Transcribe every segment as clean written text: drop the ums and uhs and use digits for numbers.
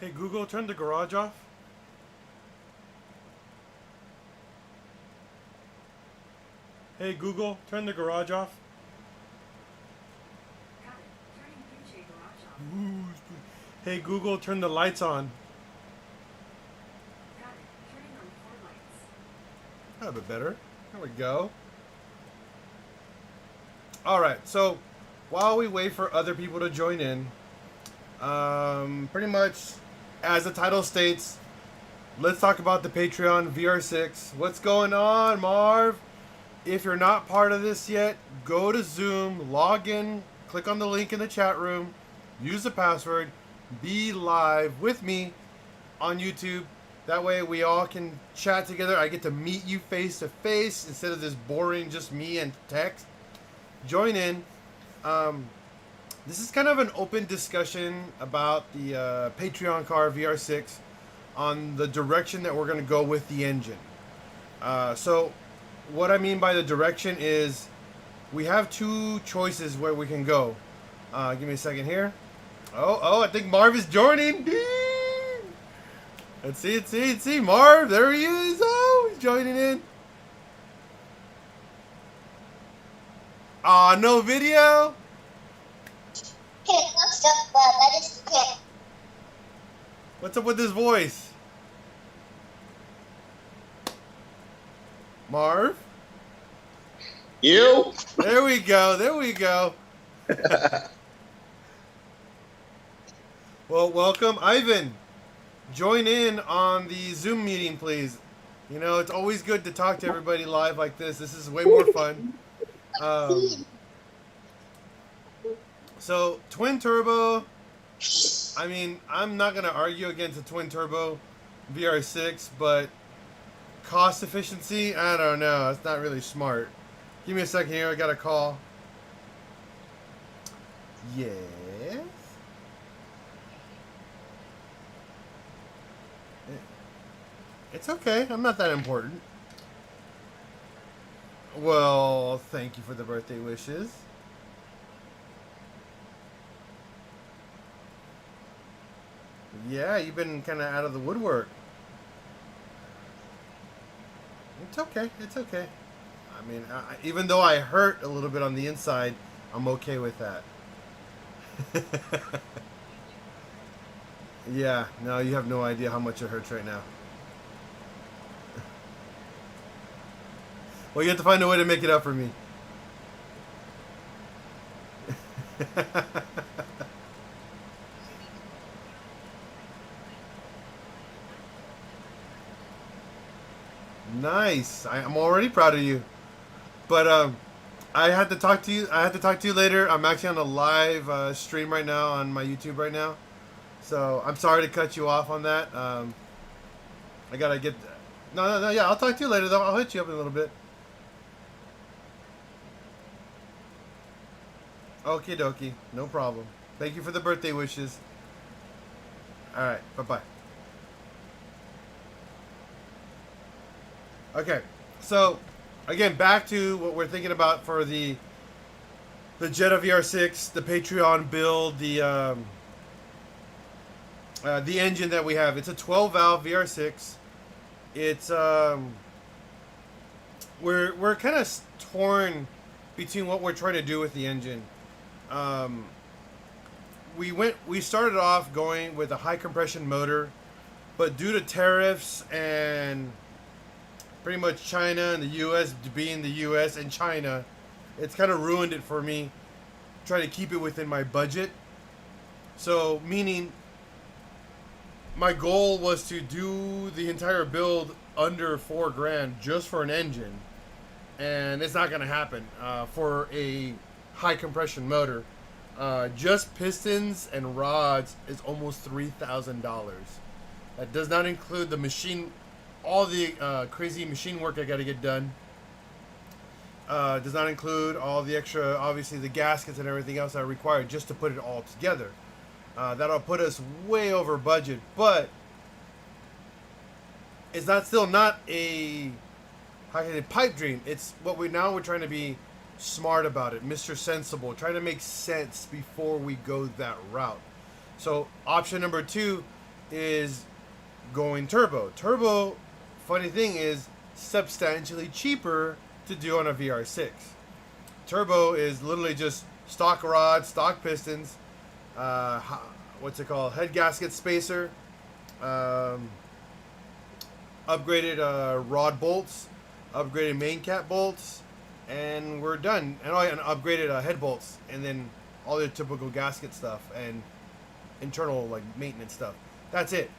Hey Google, turn the garage off. Hey Google, turn the garage off. Got it. Turning Pinche garage off. Ooh, hey Google, turn the lights on. Got it. Turning on floor lights. A bit better. There we go. All right. So while we wait for other people to join in, pretty much as the title states, let's talk about the Patreon VR6. What's going on, Marv? If you're not part of this yet, go to Zoom, log in, click on the link in the chat room, use the password, be live with me on YouTube. That way we all can chat together. I get to meet you face to face instead of this boring just me and text. Join in. This is kind of an open discussion about the Patreon car VR6 on the direction that we're going to go with the engine. So what I mean by the direction is we have two choices where we can go. Give me a second here. Oh, I think Marv is joining. Let's see. Marv, there he is. Oh, he's joining in. No video? What's up with this voice? Marv? You? There we go. Well, welcome. Ivan, join in on the Zoom meeting, please. You know, it's always good to talk to everybody live like this. This is way more fun. So, twin turbo. I mean, I'm not going to argue against a twin turbo VR6, but cost efficiency, I don't know. It's not really smart. Give me a second here. I got a call. Yes. It's okay. I'm not that important. Well, thank you for the birthday wishes. Yeah, you've been kind of out of the woodwork. It's okay. I mean, even though I hurt a little bit on the inside, I'm okay with that. Yeah, no, you have no idea how much it hurts right now. Well, you have to find a way to make it up for me. Nice. I'm already proud of you. But I had to talk to you. I had to talk to you later. I'm actually on a live stream right now on my YouTube right now. So I'm sorry to cut you off on that. I gotta get. No. Yeah, I'll talk to you later though. I'll hit you up in a little bit. Okie dokie. No problem. Thank you for the birthday wishes. All right. Bye bye. Okay. So again, back to what we're thinking about for the Jetta VR6, the Patreon build, the engine that we have. It's a 12 valve VR6. It's we're kind of torn between what we're trying to do with the engine. We started off going with a high compression motor, but due to tariffs and pretty much China and the U.S. being the U.S. and China, it's kind of ruined it for me. Trying to keep it within my budget. So meaning my goal was to do the entire build under $4,000 just for an engine, and it's not going to happen for a high compression motor. Just pistons and rods is almost $3,000. That does not include the machine, all the crazy machine work I got to get done. Does not include all the extra, obviously the gaskets and everything else I require just to put it all together. That'll put us way over budget, but it's still not a pipe dream. It's what we're trying to be smart about it, Mr. Sensible, trying to make sense before we go that route. So option number 2 is going turbo. Turbo, funny thing is, substantially cheaper to do on a VR6. Turbo is literally just stock rods, stock pistons, what's it called? Head gasket spacer, um, upgraded rod bolts, upgraded main cap bolts, and we're done. And upgraded head bolts, and then all the typical gasket stuff and internal like maintenance stuff. That's it.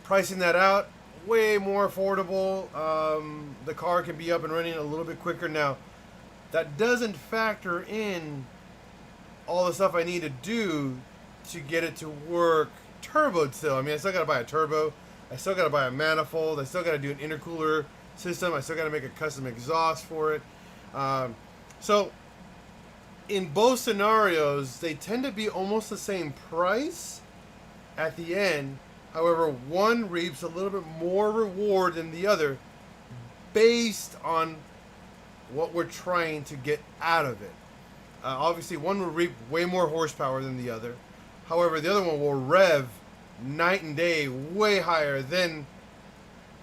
Pricing that out, way more affordable. The car can be up and running a little bit quicker now. That doesn't factor in all the stuff I need to do to get it to work turboed still. I mean, I still got to buy a turbo. I still got to buy a manifold. I still got to do an intercooler system. I still got to make a custom exhaust for it. So, in both scenarios, they tend to be almost the same price at the end. However, one reaps a little bit more reward than the other based on what we're trying to get out of it. Obviously, one will reap way more horsepower than the other. However, the other one will rev night and day way higher than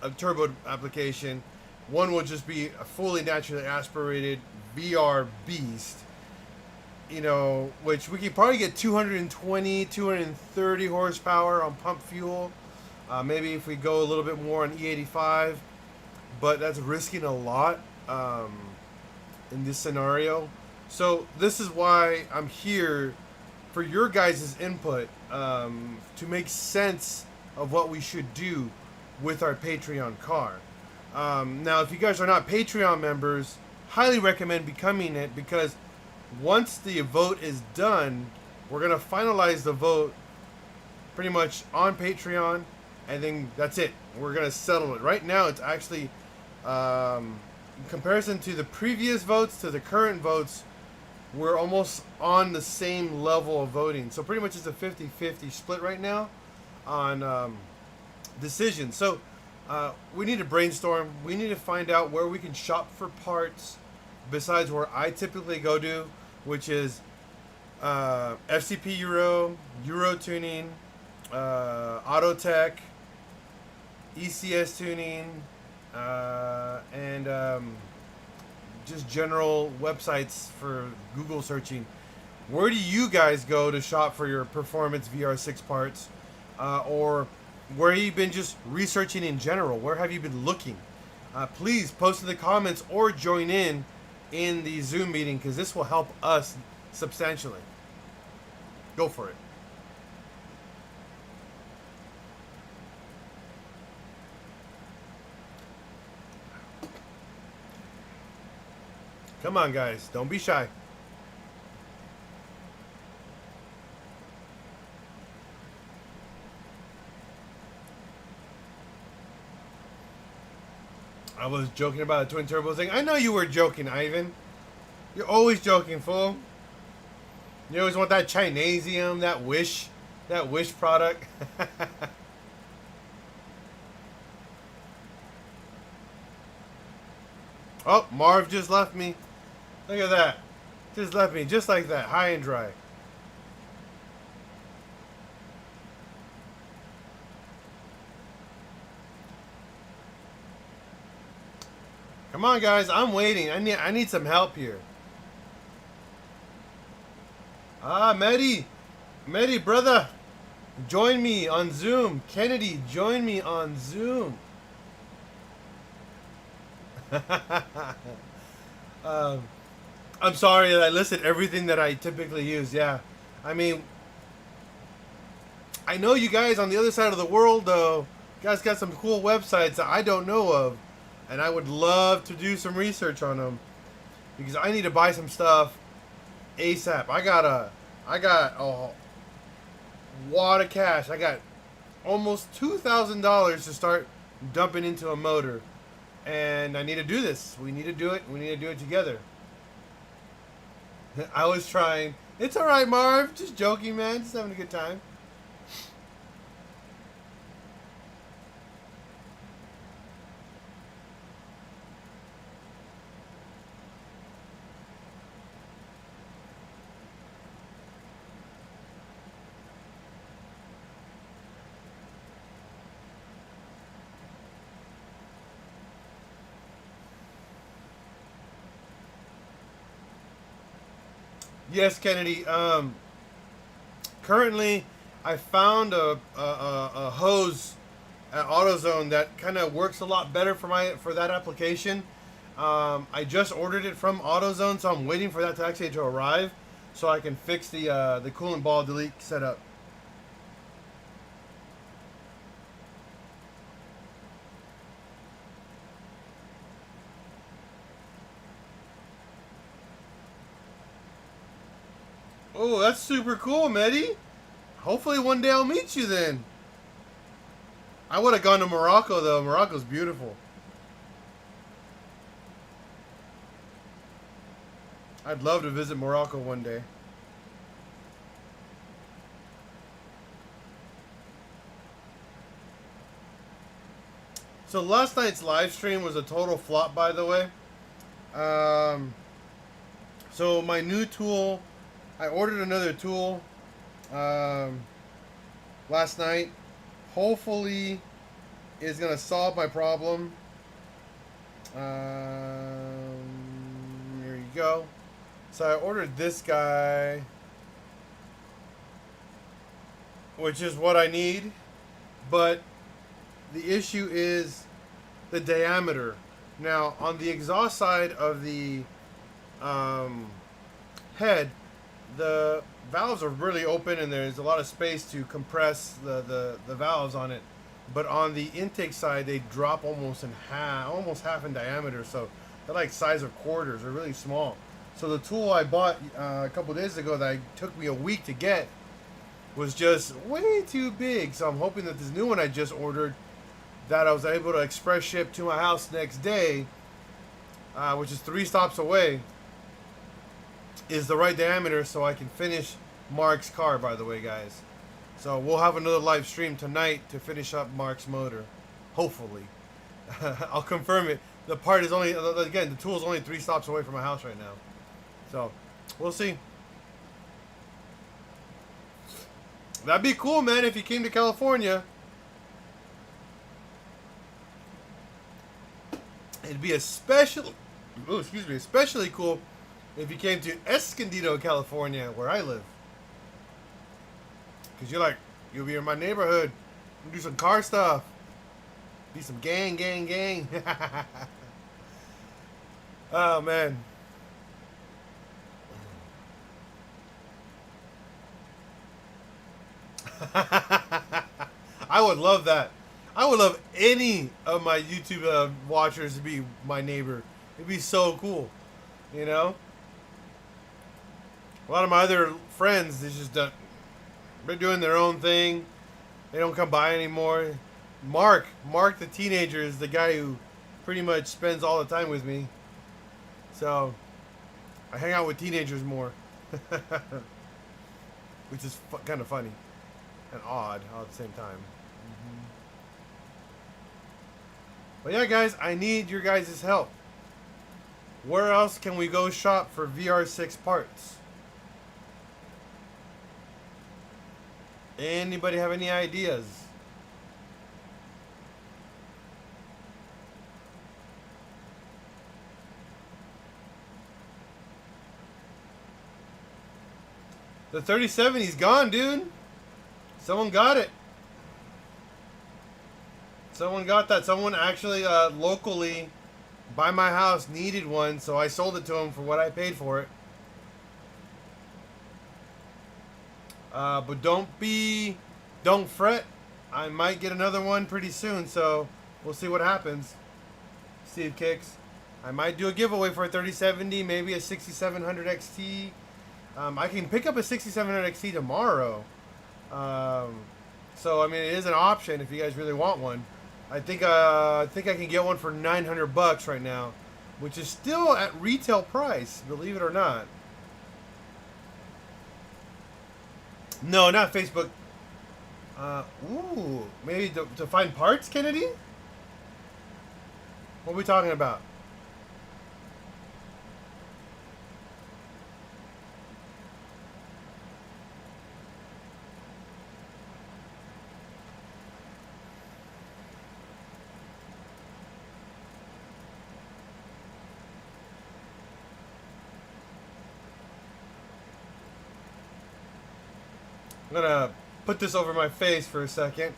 a turbo application. One will just be a fully naturally aspirated VR beast, you know, which we could probably get 220, 230 horsepower on pump fuel. Maybe if we go a little bit more on E85, but that's risking a lot in this scenario. So this is why I'm here for your guys' input to make sense of what we should do with our Patreon car. Now, if you guys are not Patreon members, highly recommend becoming it, because once the vote is done, we're going to finalize the vote pretty much on Patreon, and then that's it. We're going to settle it. Right now, it's actually, in comparison to the previous votes to the current votes, we're almost on the same level of voting. So pretty much it's a 50-50 split right now on decisions. So we need to brainstorm. We need to find out where we can shop for parts besides where I typically go to, which is FCP Euro Tuning, Autotech, ECS Tuning, and just general websites for Google searching. Where do you guys go to shop for your performance VR6 parts? Or where have you been just researching in general? Where have you been looking? Please post in the comments or join in the Zoom meeting, because this will help us substantially. Go for it. Come on, guys. Don't be shy. I was joking about a twin turbo thing. I know you were joking, Ivan. You're always joking, fool. You always want that Chinesium, that Wish product. Oh, Marv just left me. Look at that. Just left me, just like that, high and dry. Come on, guys, I'm waiting. I need some help here. Mehdi, brother, join me on Zoom. Kennedy, join me on Zoom. I'm sorry that I listed everything that I typically use. Yeah, I mean, I know you guys on the other side of the world, though. You guys got some cool websites that I don't know of, and I would love to do some research on them, because I need to buy some stuff ASAP. I got a wad of cash. I got almost $2,000 to start dumping into a motor, and I need to do this. We need to do it. We need to do it together. I was trying. It's all right, Marv. Just joking, man. Just having a good time. Yes, Kennedy. Currently, I found a hose at AutoZone that kind of works a lot better for that application. I just ordered it from AutoZone, so I'm waiting for that to actually to arrive, so I can fix the coolant ball delete setup. Oh, that's super cool, Medi. Hopefully one day I'll meet you then. I would have gone to Morocco though. Morocco's beautiful. I'd love to visit Morocco one day. So last night's live stream was a total flop, by the way. Um, so my new tool, I ordered another tool um, last night. Hopefully, is gonna solve my problem. Here you go. So I ordered this guy, which is what I need, but the issue is the diameter. Now, on the exhaust side of the um, head, the valves are really open and there's a lot of space to compress the valves on it. But on the intake side, they drop almost half in diameter. So they're like size of quarters. They're really small. So the tool I bought a couple days ago that took me a week to get was just way too big. So I'm hoping that this new one I just ordered, that I was able to express ship to my house next day, which is 3 stops away, is the right diameter so I can finish Mark's car, by the way, guys. So we'll have another live stream tonight to finish up Mark's motor. Hopefully. I'll confirm it. The part is only, again, the tool is only 3 stops away from my house right now. So, we'll see. That'd be cool, man, if you came to California. It'd be especially cool if you came to Escondido, California, where I live. Because you'll be in my neighborhood. We'll do some car stuff. Be some gang. Oh, man. I would love that. I would love any of my YouTube watchers to be my neighbor. It'd be so cool, you know. A lot of my other friends, they're doing their own thing. They don't come by anymore. Mark the teenager is the guy who pretty much spends all the time with me. So I hang out with teenagers more, which is kind of funny and odd all at the same time. But yeah, guys, I need your guys' help. Where else can we go shop for VR6 parts? Anybody have any ideas? The 3070's gone, dude. Someone got it. Someone got that. Someone actually locally by my house needed one, so I sold it to him for what I paid for it. But don't fret. I might get another one pretty soon, so we'll see what happens. Steve Kicks. I might do a giveaway for a 3070, maybe a 6700 XT. I can pick up a 6700 XT tomorrow. So I mean, it is an option if you guys really want one. I think I can get one for $900 right now, which is still at retail price, believe it or not. No, not Facebook. Maybe to find parts, Kennedy? What are we talking about? I'm gonna put this over my face for a second.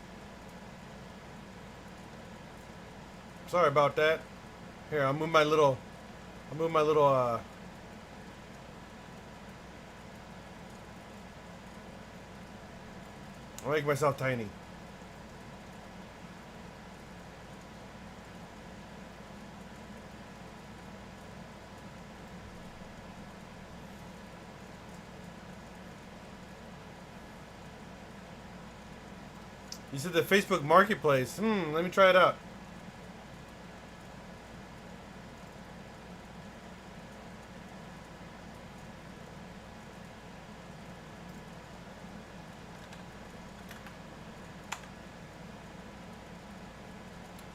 Sorry about that. Here, I'll move my little. I'll move my little. I'll make myself tiny. You said the Facebook Marketplace. Let me try it out.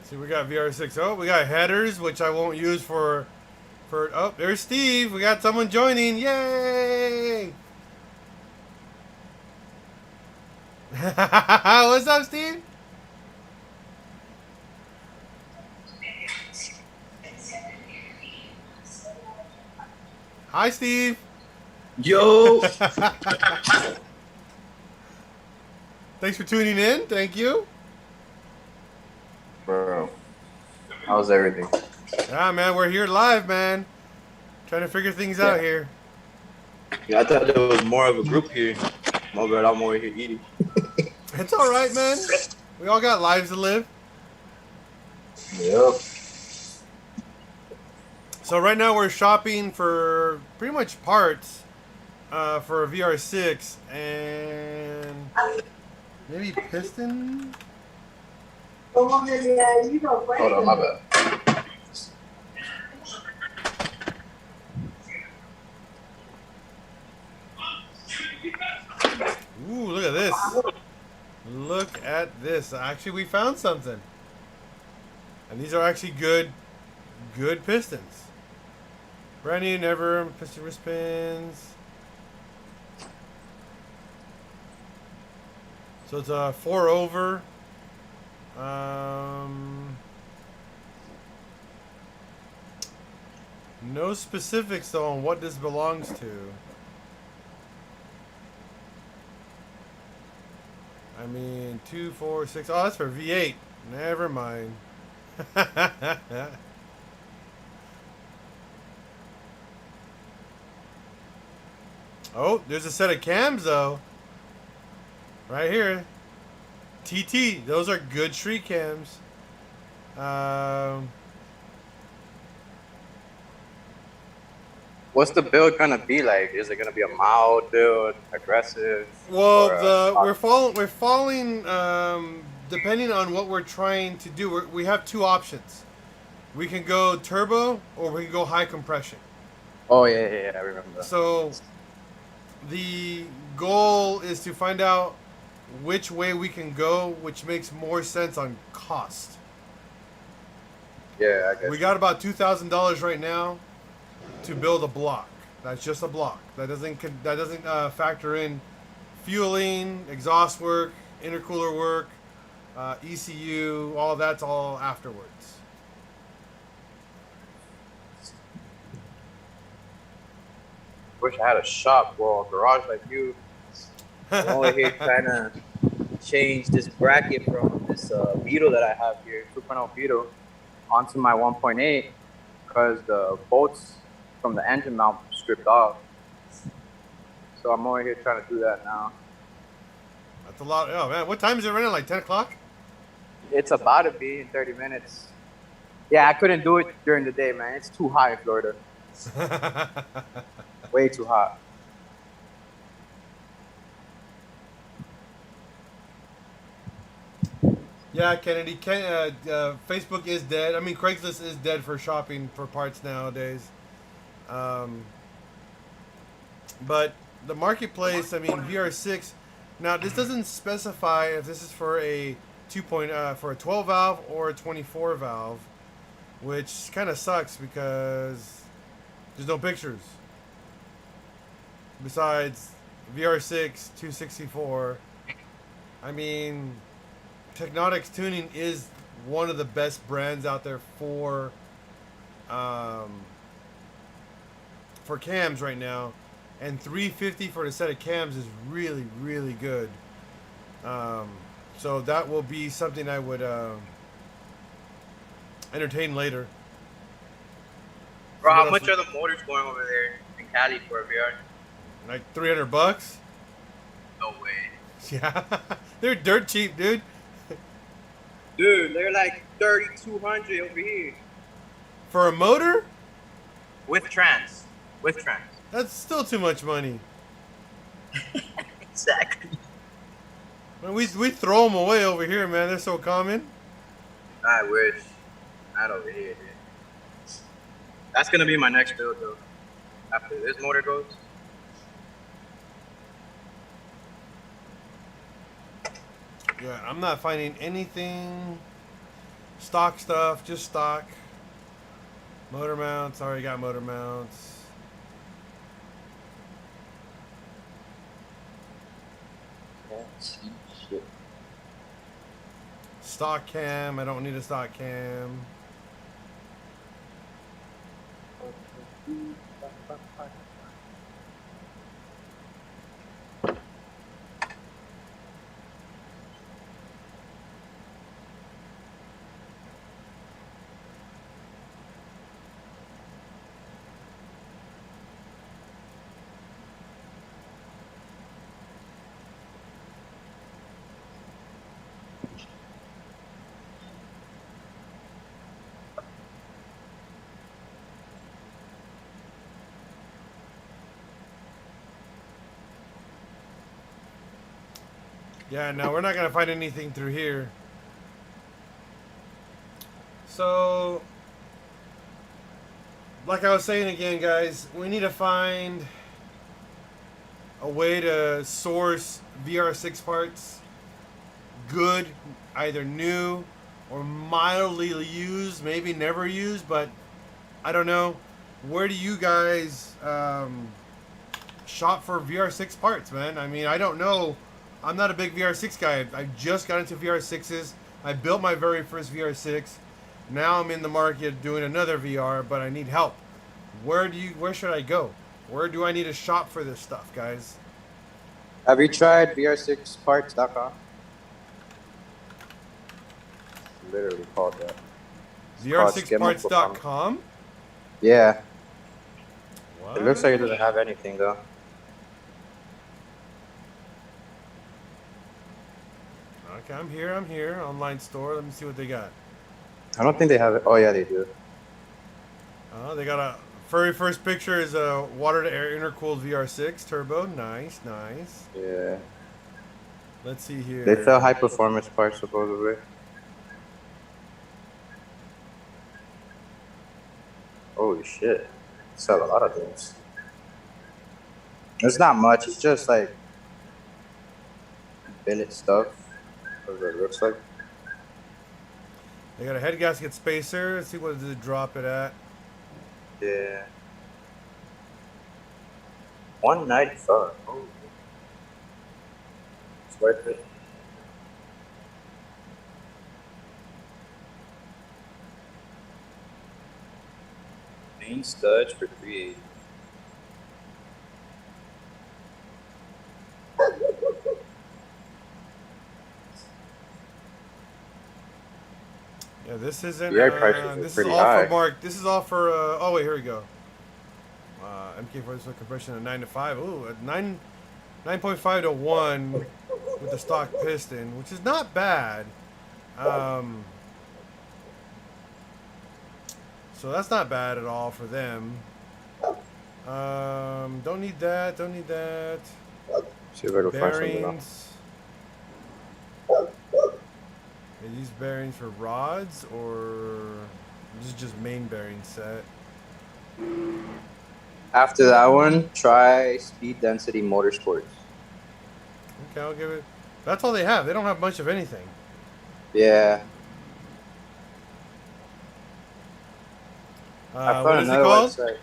See, we got VR6. Oh, we got headers, which I won't use for. Oh, there's Steve. We got someone joining. Yay! What's up, Steve? Hi, Steve. Yo, Thanks for tuning in. Thank you. bro, how's everything? Yeah, man, we're here live, man. Trying to figure things out here. Yeah, I thought there was more of a group here. My bad, I'm over here eating. It's all right, man. We all got lives to live. Yep. So right now we're shopping for pretty much parts for a VR6 and maybe piston. Hold on, my bad. Ooh, look at this. Look at this. Actually, we found something. And these are actually good pistons. Brand new, never piston wrist pins. So it's a 4 over. No specifics though on what this belongs to. I mean, 2, 4, 6. Oh, that's for V8. Never mind. Oh, there's a set of cams though. Right here. TT. Those are good street cams. What's the build gonna be like? Is it gonna be a mild build, aggressive? Well, we're following depending on what we're trying to do. We have two options. We can go turbo or we can go high compression. Oh yeah, I remember. So the goal is to find out which way we can go, which makes more sense on cost. Yeah, I guess. We got about $2,000 right now to build a block. That's just a block. That doesn't factor in fueling, exhaust work, intercooler work, ECU. All that's all afterwards. Wish I had a shop or a garage like you. I'm over here trying to change this bracket from this Beetle that I have here, 2.0 Beetle, onto my 1.8 because the bolts from the engine mount stripped off. So I'm over here trying to do that now. That's a lot. Oh man, what time is it right now? Like 10 o'clock? It's about to be in 30 minutes. Yeah, I couldn't do it during the day, man. It's too hot in Florida. Way too hot. Yeah, Kennedy. Facebook is dead. I mean, Craigslist is dead for shopping for parts nowadays. But the marketplace, I mean, VR6. Now, this doesn't specify if this is for a for a 12 valve or a 24 valve, which kind of sucks because there's no pictures. Besides VR6 264, I mean, Technotics Tuning is one of the best brands out there for cams right now. and $350 for the set of cams is really, really good. So that will be something I would entertain later. Bro, See what how else? much are the motors going over there in Cali for a VR? Like $300? No way. Yeah, they're dirt cheap, dude. Dude, they're like 3,200 over here. For a motor, With trans. With trans. that's still too much money. Exactly. Man, we throw them away over here, man. They're so common. I wish. Not over here, dude. That's gonna be my next build though. After this motor goes. Yeah, I'm not finding anything stock stuff, just stock. Motor mounts, already got motor mounts. Shit. Stock cam, I don't need a stock cam. Yeah, no, we're not gonna find anything through here. So, like I was saying again, guys, we need to find a way to source VR6 parts, good, either new or mildly used, maybe never used, but I don't know. Where do you guys shop for VR6 parts, man? I mean, I don't know. I'm not a big VR6 guy. I just got into VR6s. I built my very first VR6. Now I'm in the market doing another VR, but I need help. Where should I go? Where do I need to shop for this stuff, guys? Have you tried VR6Parts.com? Literally called that. VR6parts.com? Yeah. What? It looks like it doesn't have anything though. Okay, I'm here. Online store. Let me see what they got. I don't think they have it. Oh yeah, they do. They got a very first picture is a water to air intercooled VR6 turbo. Nice. Yeah. Let's see here. They sell high performance parts supposedly. Holy shit. They sell a lot of things. It's not much, it's just like billet stuff. That's what it looks like. They got a head gasket spacer. Let's see what does it drop it at. Yeah. 195. Oh. It's worth it. Main studs for 380. Yeah, this isn't. The air prices are this is pretty all high. for Mark. This is all for. Oh wait, here we go. MK46 compression at 9 to 5. Ooh, at 9.5 to 1 with the stock piston, which is not bad. So that's not bad at all for them. Don't need that. See if I can find something else. Bearings. Are these bearings for rods or this is just main bearing set? After that one, try Speed Density Motorsports. Okay, I'll give it. That's all they have. They don't have much of anything. Yeah. I What found is it another called? website.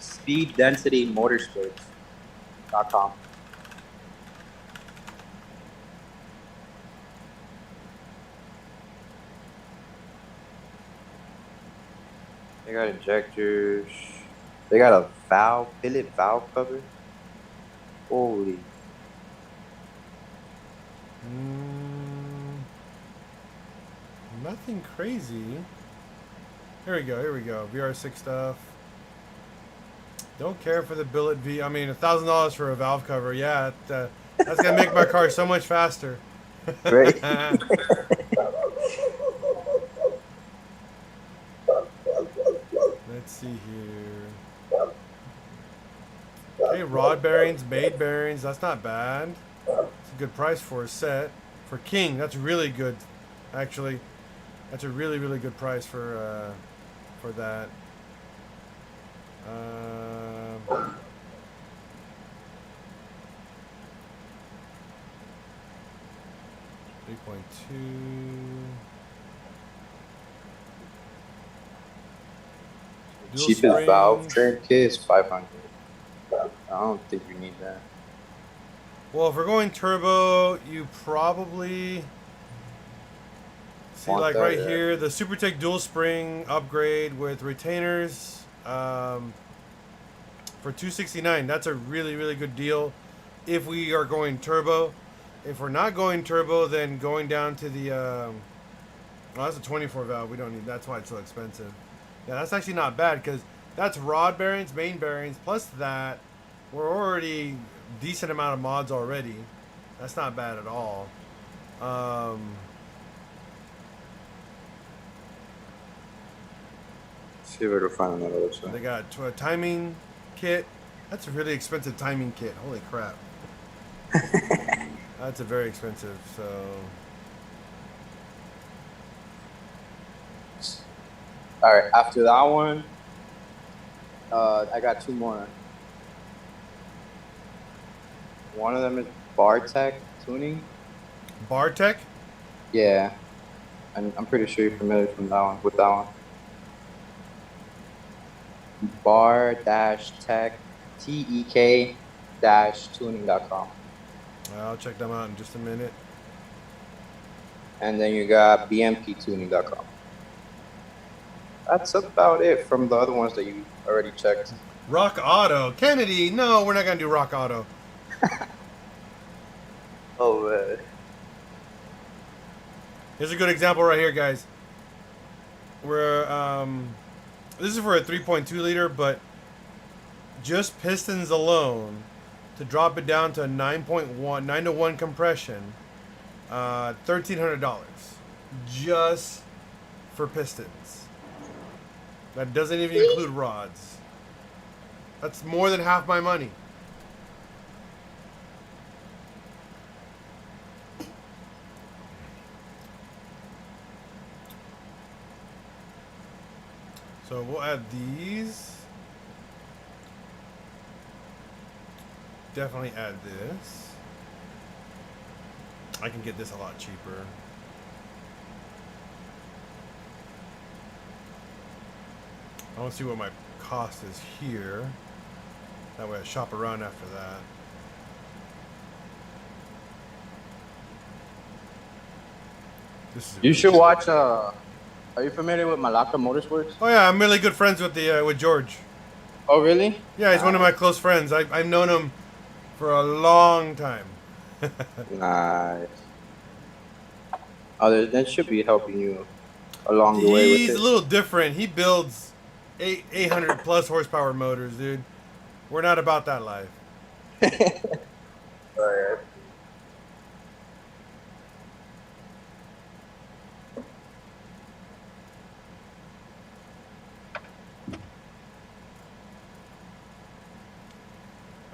Speed Density Motorsports.com. They got injectors. They got a billet valve cover. Holy. Nothing crazy. Here we go. Here we go. VR6 stuff. Don't care for the billet V. I mean, $1,000 for a valve cover. Yeah, that's gonna make my car so much faster. Right? Let's see here. Okay, rod bearings, made bearings. That's not bad. It's a good price for a set. For King, that's really good. Actually, that's a really, really good price for that. 3.2. Dual Cheapest valve springs. trim kit is 500. I don't think you need that. Well, if we're going turbo, you probably see Want like that, right yeah. here the SuperTech dual spring upgrade with retainers for $269. That's a really, really good deal if we are going turbo. If we're not going turbo, then going down to the oh, that's a 24 valve. We don't need. That's why it's so expensive. Yeah, that's actually not bad because that's rod bearings, main bearings, plus that we're already decent amount of mods already. That's not bad at all. See if I can find another They website. got a timing kit. That's a really expensive timing kit. Holy crap. That's a very expensive. So All right, after that one, I got two more. One of them is Bartech tuning. Bartech. Yeah, and I'm pretty sure you're familiar with that one. Bar-tech, TEK-tuning.com. I'll check them out in just a minute. And then you got BMPtuning.com. That's about it from the other ones that you already checked. Rock Auto. Kennedy. No, we're not gonna do Rock Auto. Oh, man. Here's a good example right here, guys. We're this is for a 3.2 liter, but just pistons alone to drop it down to 9.1, 9 to 1 compression, $1,300 just for pistons. That doesn't even include rods. That's more than half my money. So we'll add these. Definitely add this. I can get this a lot cheaper. I want to see what my cost is here. That way I shop around after that. This is You should watch. Are you familiar with Malacca Motorsports? Oh yeah, I'm really good friends with with George. Oh, really? Yeah, he's one of my close friends. I've known him for a long time. Nice. That should be helping you along the way with He's it. a little different. He builds 800 plus horsepower motors, dude. We're not about that life. Alright.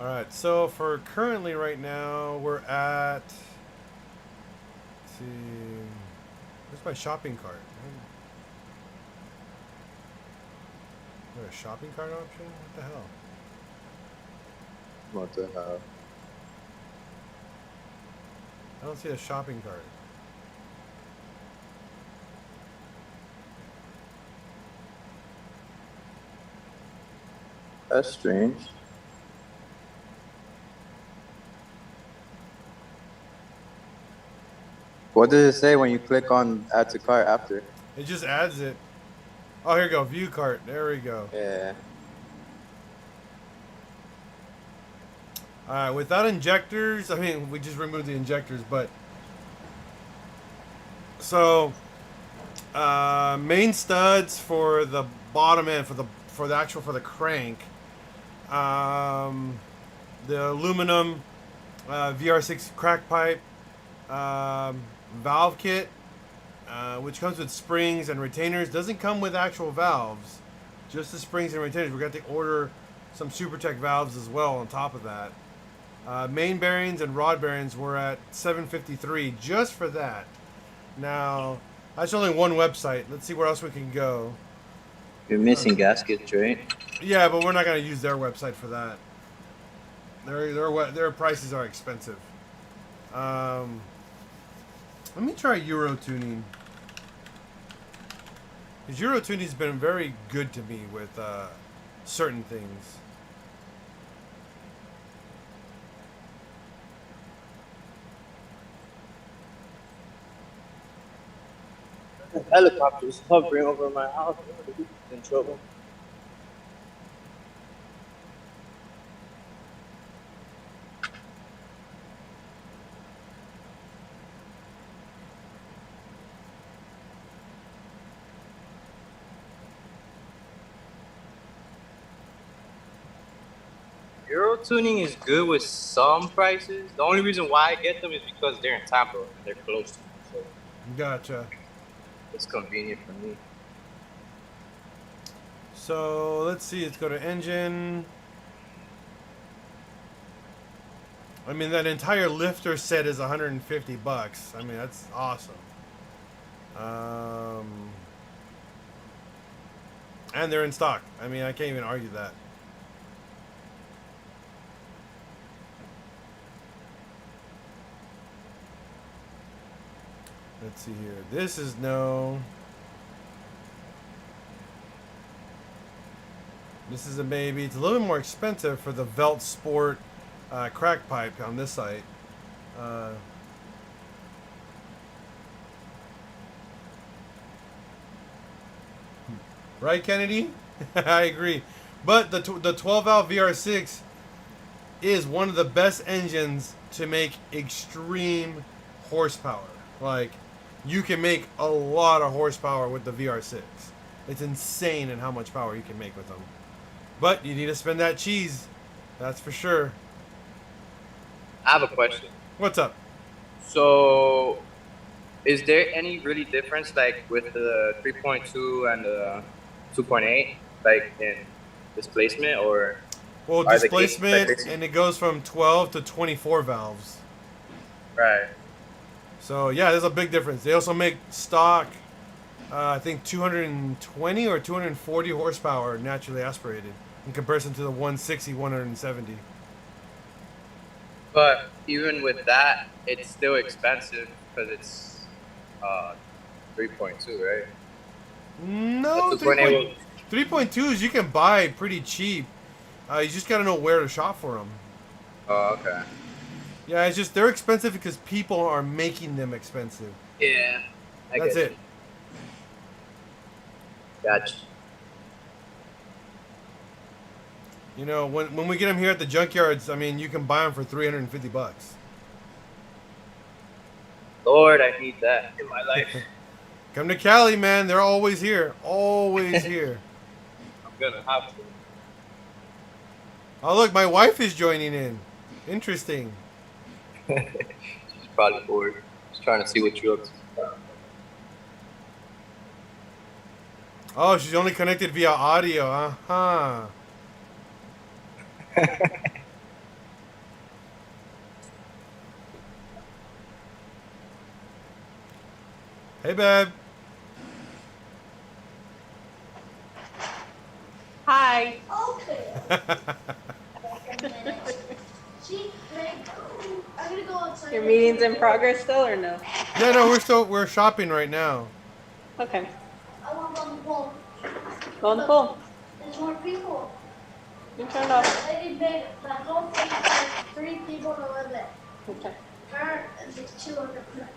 All right, so for currently right now, we're at. Let's see, where's my shopping cart? Is there a shopping cart option? What the hell? What the hell? I don't see a shopping cart. That's strange. What does it say when you click on add to cart after? It just adds it. Oh, here we go. View cart. There we go. Yeah. Without injectors, I mean, we just removed the injectors, but so main studs for the bottom end for the crank, um, the aluminum VR6 crack pipe valve kit, which comes with springs and retainers. Doesn't come with actual valves, just the springs and retainers. We got to order some SuperTech valves as well on top of that. Main bearings and rod bearings were at $753 just for that. Now, that's only one website. Let's see where else we can go. You're missing gaskets, right? Yeah, but we're not going to use their website for that. Their prices are expensive. Let me try Euro tuning. Because Euro tuning's been very good to me with certain things. Helicopters hovering over my house. In trouble. Euro tuning is good with some prices. The only reason why I get them is because they're in Tampa and they're close to me. So Gotcha. it's convenient for me. So let's see. Let's go to engine. I mean, that entire lifter set is $150. I mean, that's awesome. And they're in stock. I mean, I can't even argue that. Let's see here. This is no. This is a maybe. It's a little bit more expensive for the Velt Sport crack pipe on this site. Right, Kennedy? I agree. But the 12 valve VR6 is one of the best engines to make extreme horsepower. Like, you can make a lot of horsepower with the VR6. It's insane in how much power you can make with them. But you need to spend that cheese. That's for sure. I have a question. What's up? So, is there any really difference, like with the 3.2 and the 2.8, like in displacement, or? Well, displacement, and it goes from 12 to 24 valves. Right. So, yeah, there's a big difference. They also make stock, I think, 220 or 240 horsepower naturally aspirated in comparison to the 160, 170. But even with that, it's still expensive because it's 3.2, right? No, 3.2s you can buy pretty cheap. You just got to know where to shop for them. Oh, okay. Yeah, it's just they're expensive because people are making them expensive. Yeah. That's it. Gotcha. You know, when we get them here at the junkyards, I mean, you can buy them for $350. Lord, I need that in my life. Come to Cali, man. They're always here. Always here. I'm gonna have to. Oh, look, my wife is joining in. Interesting. She's probably bored. Just trying to see what you're up to. Oh, she's only connected via audio. Uh-huh. Hey, babe. Hi. Okay. See, like, I'm gonna go outside. Your meeting's in progress still or no? Yeah, no, we're shopping right now. Okay. I want to go on the pool. Go on the pool. There's more people. You turn it off. I did big. That whole thing has 3 people to live in. Okay. Her and there's 2 other people.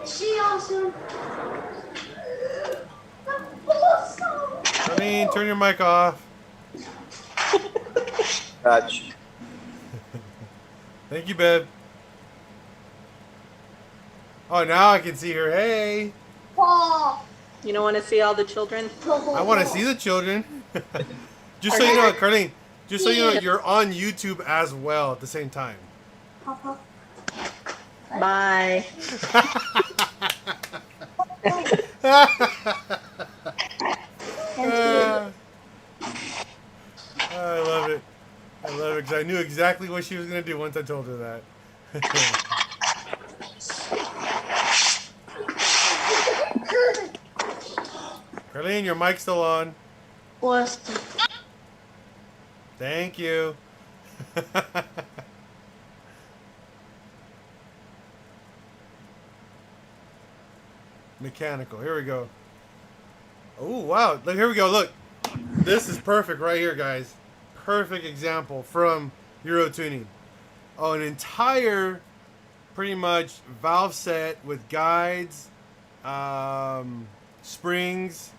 Is she awesome? The pool's so I mean, turn your mic off. Gotcha. Thank you, babe. Oh, now I can see her. Hey, Paul. You don't want to see all the children? I want to see the children. Just so Are you know, you- Carlene. Just so you know, you're on YouTube as well at the same time. Papa. Bye. Ah, I love it. I love it because I knew exactly what she was gonna do once I told her that. Carlene, your mic's still on. What's Thank you. Mechanical. Here we go. Oh wow! Look, here we go. Look, this is perfect right here, guys. Perfect example from Euro Tuning. Oh, an entire, pretty much valve set with guides, springs,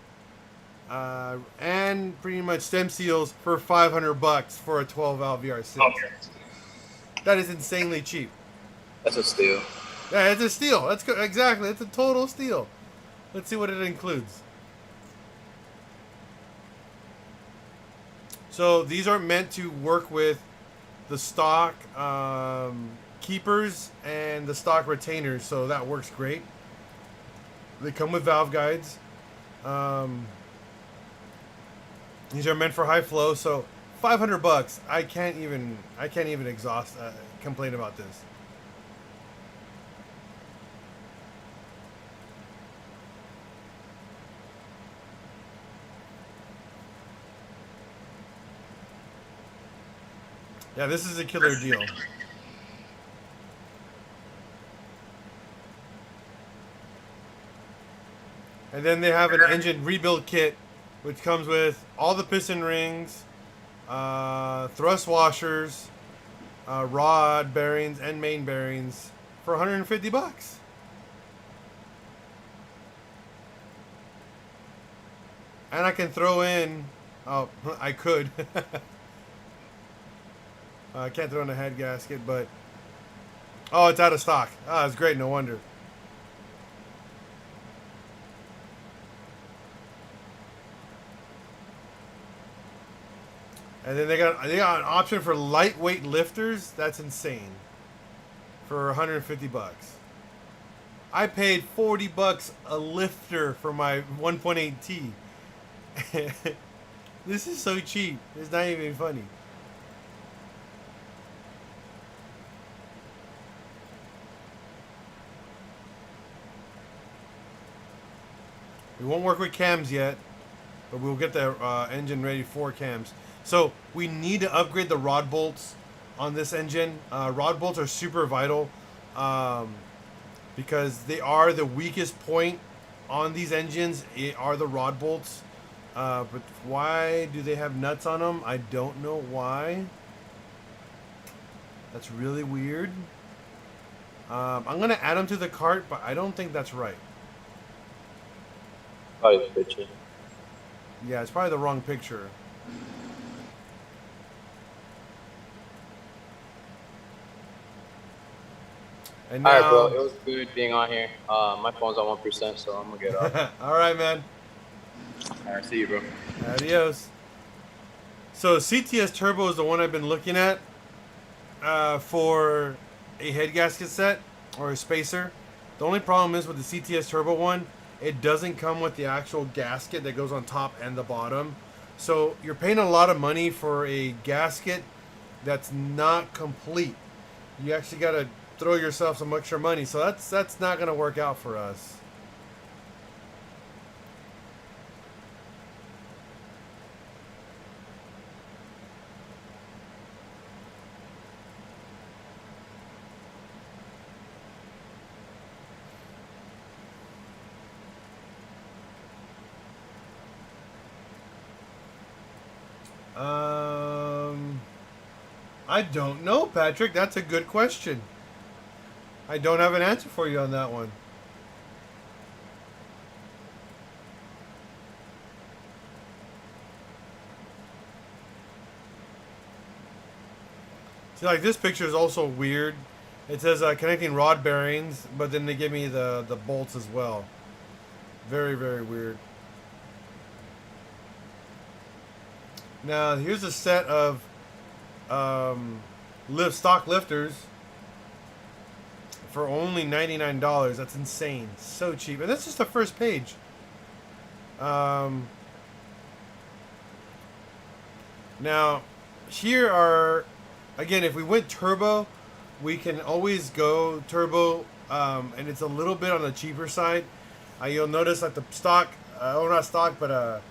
and pretty much stem seals for $500 for a 12 valve VR6. That is insanely cheap. That's a steal. Yeah, it's a steal. That's exactly. It's a total steal. Let's see what it includes. So these are meant to work with the stock keepers and the stock retainers, so that works great. They come with valve guides. These are meant for high flow, so $500. I can't even complain about this. Yeah, this is a killer deal. And then they have an engine rebuild kit, which comes with all the piston rings, thrust washers, rod bearings, and main bearings for $150. And I can throw in, oh, I could. I can't throw in a head gasket, but oh, it's out of stock. Ah, it's great. No wonder. And then they got an option for lightweight lifters. That's insane. For $150. I paid $40 a lifter for my 1.8T. This is so cheap. It's not even funny. We won't work with cams yet, but we'll get the engine ready for cams. So we need to upgrade the rod bolts on this engine. Rod bolts are super vital because they are the weakest point on these engines. It are the rod bolts. But why do they have nuts on them? I don't know why. That's really weird. I'm going to add them to the cart, but I don't think that's right. Probably the picture. Yeah, it's probably the wrong picture. And All now, right, bro. It was good being on here. My phone's on 1%, so I'm gonna get off. all right, man. All right, see you, bro. Adios. So CTS Turbo is the one I've been looking at for a head gasket set or a spacer. The only problem is with the CTS Turbo one, it doesn't come with the actual gasket that goes on top and the bottom. So you're paying a lot of money for a gasket that's not complete. You actually got to throw yourself some extra money. So that's not going to work out for us. I don't know, Patrick. That's a good question. I don't have an answer for you on that one. See, like this picture is also weird. It says connecting rod bearings, but then they give me the bolts as well. Very, very weird. Now here's a set of stock lifters for only $99. That's insane. So cheap. And that's just the first page. Now, here are, again, if we went turbo, we can always go turbo, and it's a little bit on the cheaper side. You'll notice that the stock, or not stock, but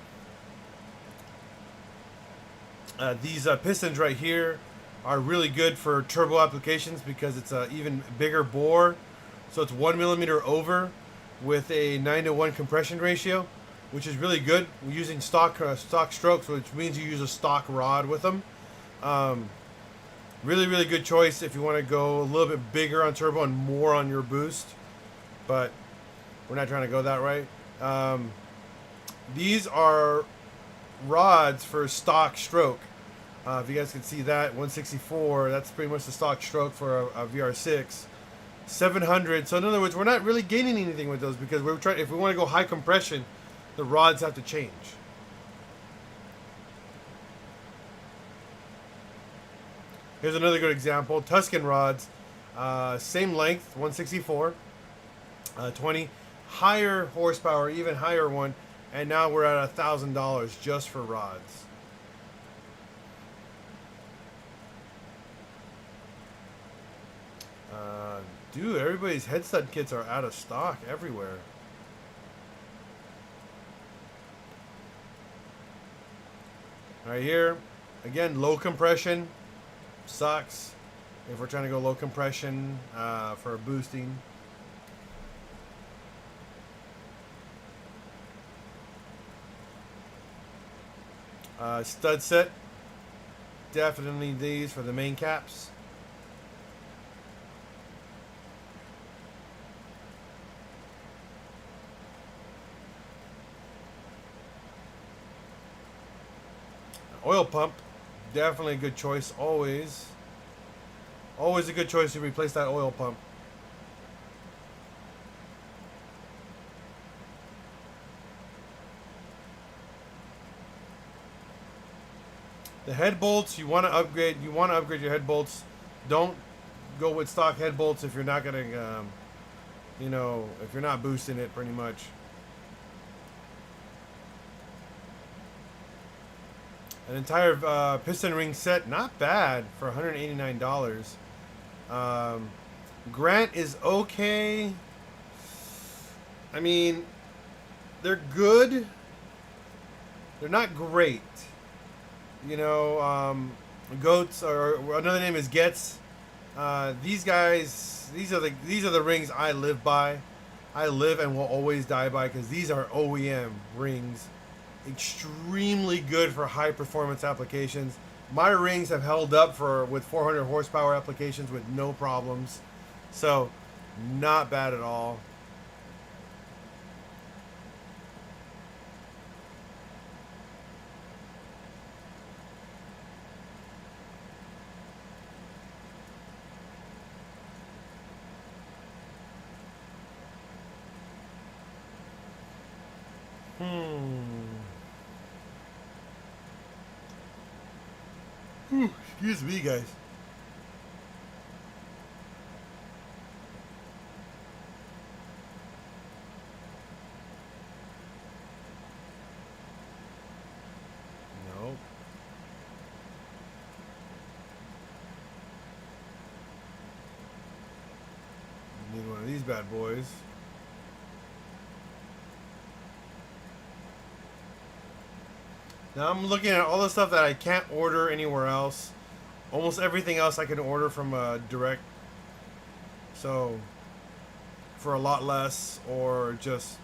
these pistons right here are really good for turbo applications because it's an even bigger bore. So it's 1 millimeter over with a 9-to-1 compression ratio, which is really good. We're using stock strokes, which means you use a stock rod with them. Really, really good choice if you want to go a little bit bigger on turbo and more on your boost. But we're not trying to go that right. These are rods for stock stroke. If you guys can see that, 164, that's pretty much the stock stroke for a VR6. 700, so in other words, we're not really gaining anything with those because we're trying. If we want to go high compression, the rods have to change. Here's another good example. Tuscan rods, same length, 164, 20, higher horsepower, even higher one, and now we're at $1,000 just for rods. Dude, everybody's head stud kits are out of stock everywhere. Right here, again, low compression sucks if we're trying to go low compression for boosting. Stud set, definitely these for the main caps. Oil pump, definitely a good choice. Always a good choice to replace that oil pump. The head bolts, you want to upgrade. You want to upgrade your head bolts. Don't go with stock head bolts if you're not gonna, if you're not boosting it, pretty much. An entire piston ring set, not bad for $189. Grant is okay. I mean, they're good. They're not great. Goats, or another name is Getz. These guys, these are the rings I live by. I live and will always die by because these are OEM rings. Extremely good for high performance applications. My rings have held up with 400 horsepower applications with no problems. So, not bad at all. Excuse me, guys. Nope. Need one of these bad boys. Now I'm looking at all the stuff that I can't order anywhere else. Almost everything else I can order from direct. So for a lot less, or just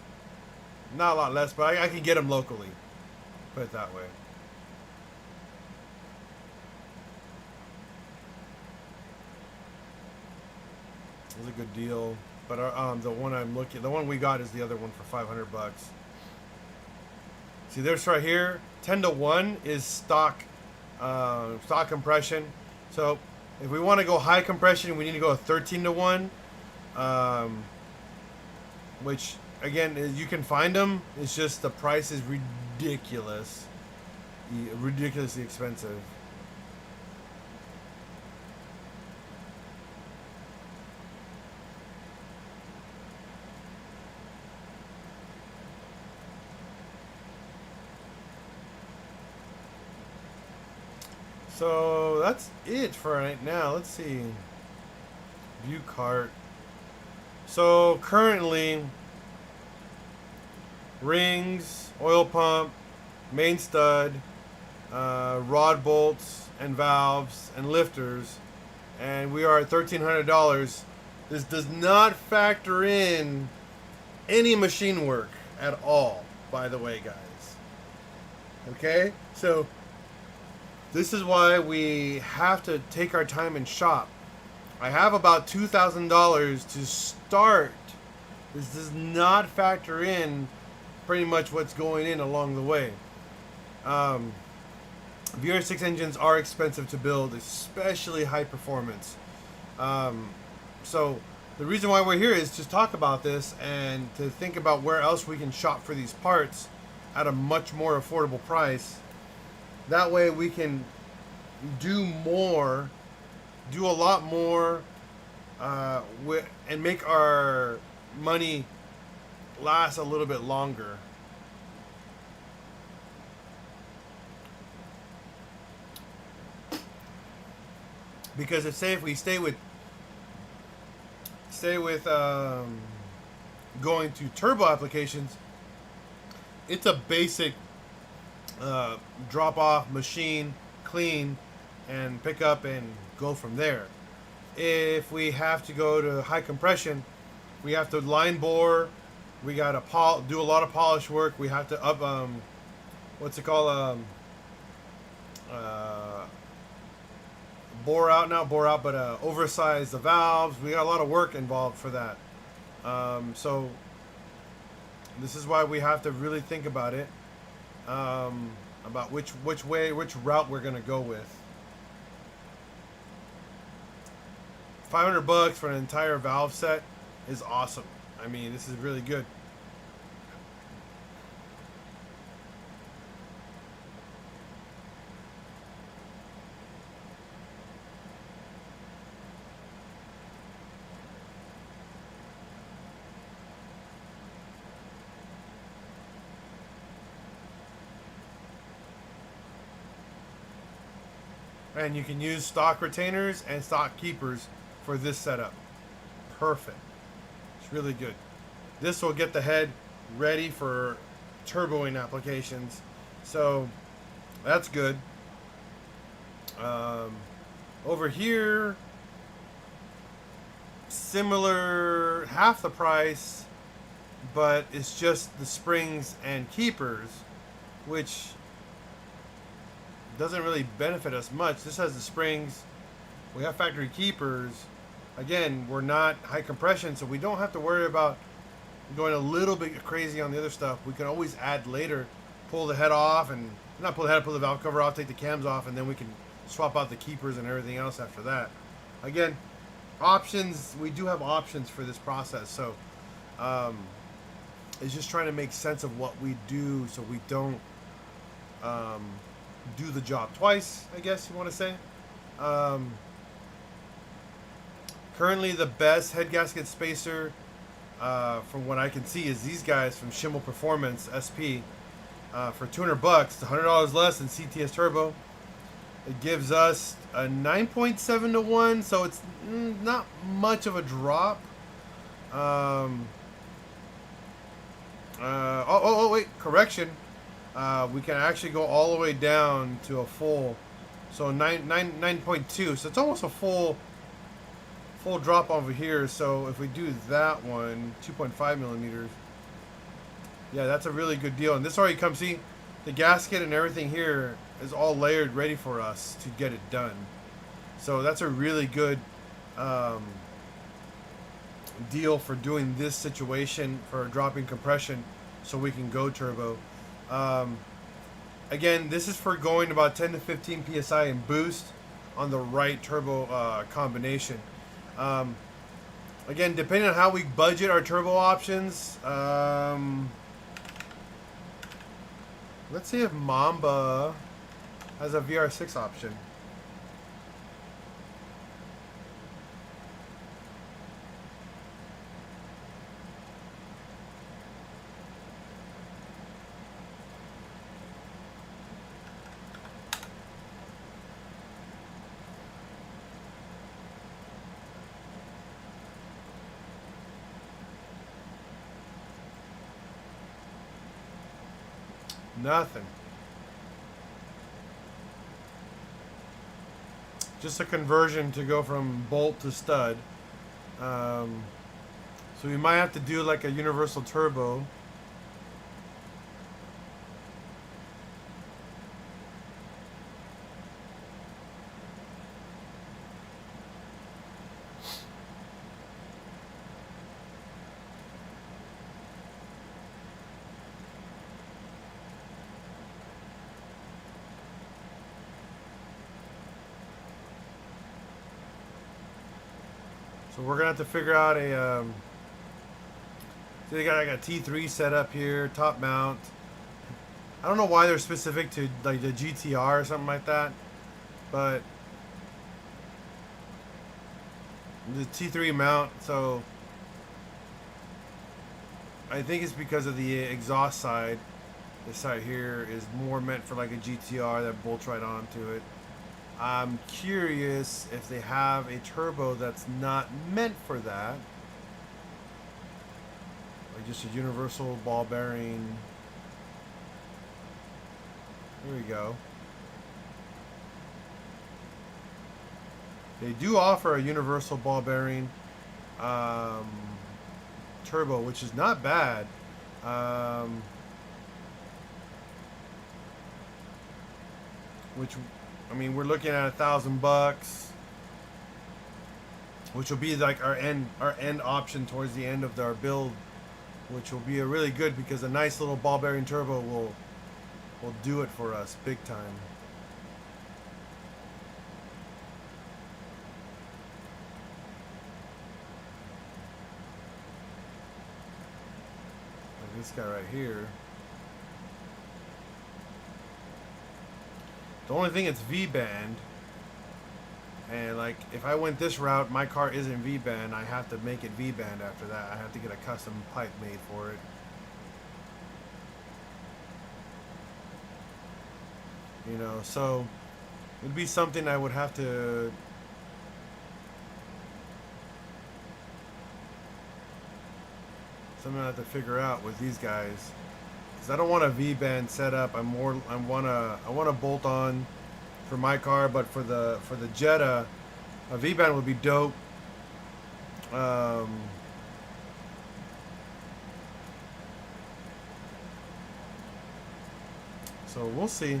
not a lot less, but I can get them locally. Put it that way. It was a good deal, but the one we got is the other one for $500. See, this right here, 10-to-1 is stock compression. So If we want to go high compression, we need to go 13 to 1. Which, again, you can find them. It's just the price is ridiculous. Ridiculously expensive. So that's it for right now. Let's see. View cart. So currently, rings, oil pump, main stud, rod bolts and valves and lifters, and we are at $1,300. This does not factor in any machine work at all, by the way, guys. Okay? So this is why we have to take our time and shop. I have about $2,000 to start. This does not factor in pretty much what's going in along the way. VR6 engines are expensive to build, especially high performance. So the reason why we're here is to talk about this and to think about where else we can shop for these parts at a much more affordable price. That way we can do more, do a lot more, and make our money last a little bit longer. Because if we stay with going to turbo applications, it's a basic drop off machine, clean, and pick up and go from there. If we have to go to high compression, we have to line bore. We got to do a lot of polish work. We have to up oversize the valves. We got a lot of work involved for that. So this is why we have to really think about it, about which route we're gonna go with. $500 for an entire valve set is awesome. I mean, this is really good. And you can use stock retainers and stock keepers for this setup. Perfect. It's really good. This will get the head ready for turboing applications. So that's good. Over here, similar, half the price, but it's just the springs and keepers, which doesn't really benefit us much. This has the springs. We have factory keepers. Again, we're not high compression, so we don't have to worry about going a little bit crazy on the other stuff. We can always add later, pull the head off, and not pull the head, pull the valve cover off, take the cams off, and then we can swap out the keepers and everything else after that. Again, options. We do have options for this process, so it's just trying to make sense of what we do so we don't do the job twice, I guess you want to say. Currently, the best head gasket spacer, from what I can see, is these guys from Schimmel Performance SP for $200. It's $100 less than CTS Turbo. It gives us a 9.7 to 1, so it's not much of a drop. Wait, correction. We can actually go all the way down to a full, so 9.2. So it's almost a full drop over here. So if we do that one, 2.5 millimeters, yeah, that's a really good deal. And this already comes, see, the gasket and everything here is all layered, ready for us to get it done. So that's a really good deal for doing this situation, for dropping compression so we can go turbo. Again, this is for going about 10 to 15 psi in boost on the right turbo combination. Again, depending on how we budget our turbo options, let's see if Mamba has a VR6 option. Nothing. Just a conversion to go from bolt to stud. So we might have to do like a universal turbo. So we're gonna have to figure out a. So they got like a T3 set up here, top mount. I don't know why they're specific to like the GTR or something like that, but the T3 mount. So I think it's because of the exhaust side. This side here is more meant for like a GTR that bolts right onto it. I'm curious if they have a turbo that's not meant for that. Like just a universal ball bearing. Here we go. They do offer a universal ball bearing turbo, which is not bad. Which, I mean, we're looking at $1,000, which will be like our end option towards the end of our build, which will be a really good because a nice little ball bearing turbo will do it for us big time. Like this guy right here. The only thing, it's V-band, and like if I went this route, my car isn't V-band. I have to make it V-band after that. I have to get a custom pipe made for it. You know, so it'd be something I would have to figure out with these guys. I don't want a V-band setup. I want a bolt on for my car, but for the Jetta, a V-band would be dope. So we'll see.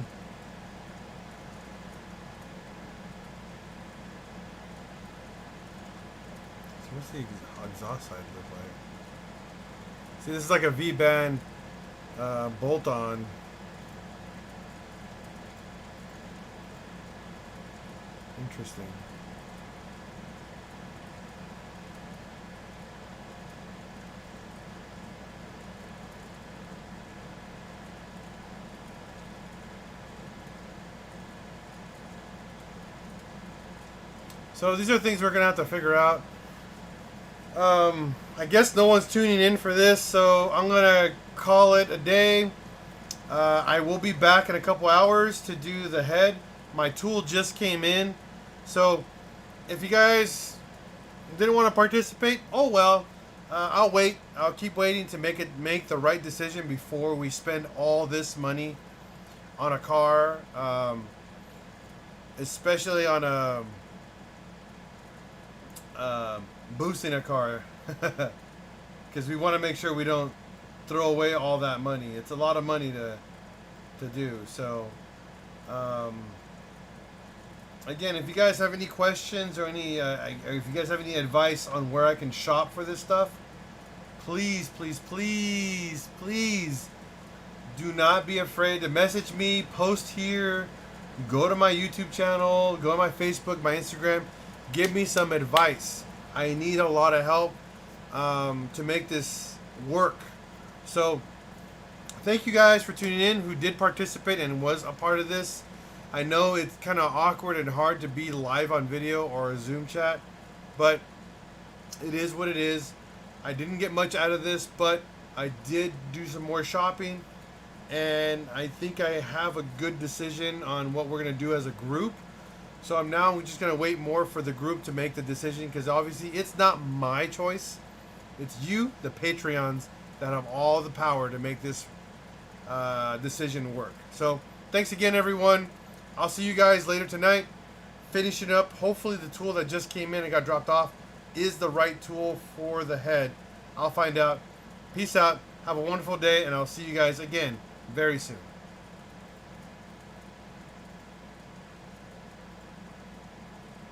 So what's the exhaust side look like? See, this is like a V-band bolt on. Interesting. So these are things we're gonna have to figure out. I guess no one's tuning in for this, so I'm gonna call it a day. I will be back in a couple hours to do the head. My tool just came in, so if you guys didn't want to participate, oh well. I'll wait. I'll keep waiting to make the right decision before we spend all this money on a car, especially on a boosting a car, because we want to make sure we don't throw away all that money. It's a lot of money to do. So again, if you guys have any questions or any or if you guys have any advice on where I can shop for this stuff, please do not be afraid to message me, post here, go to my YouTube channel, go to my Facebook, my Instagram, give me some advice. I need a lot of help to make this work. So thank you guys for tuning in who did participate and was a part of this. I know it's kind of awkward and hard to be live on video or a Zoom chat, but it is what it is. I didn't get much out of this, but I did do some more shopping, and I think I have a good decision on what we're going to do as a group. So we're just going to wait more for the group to make the decision, because obviously it's not my choice. It's you, the Patreons, that have all the power to make this decision work. So thanks again, everyone. I'll see you guys later tonight. Finishing up. Hopefully the tool that just came in and got dropped off is the right tool for the head. I'll find out. Peace out. Have a wonderful day, and I'll see you guys again very soon.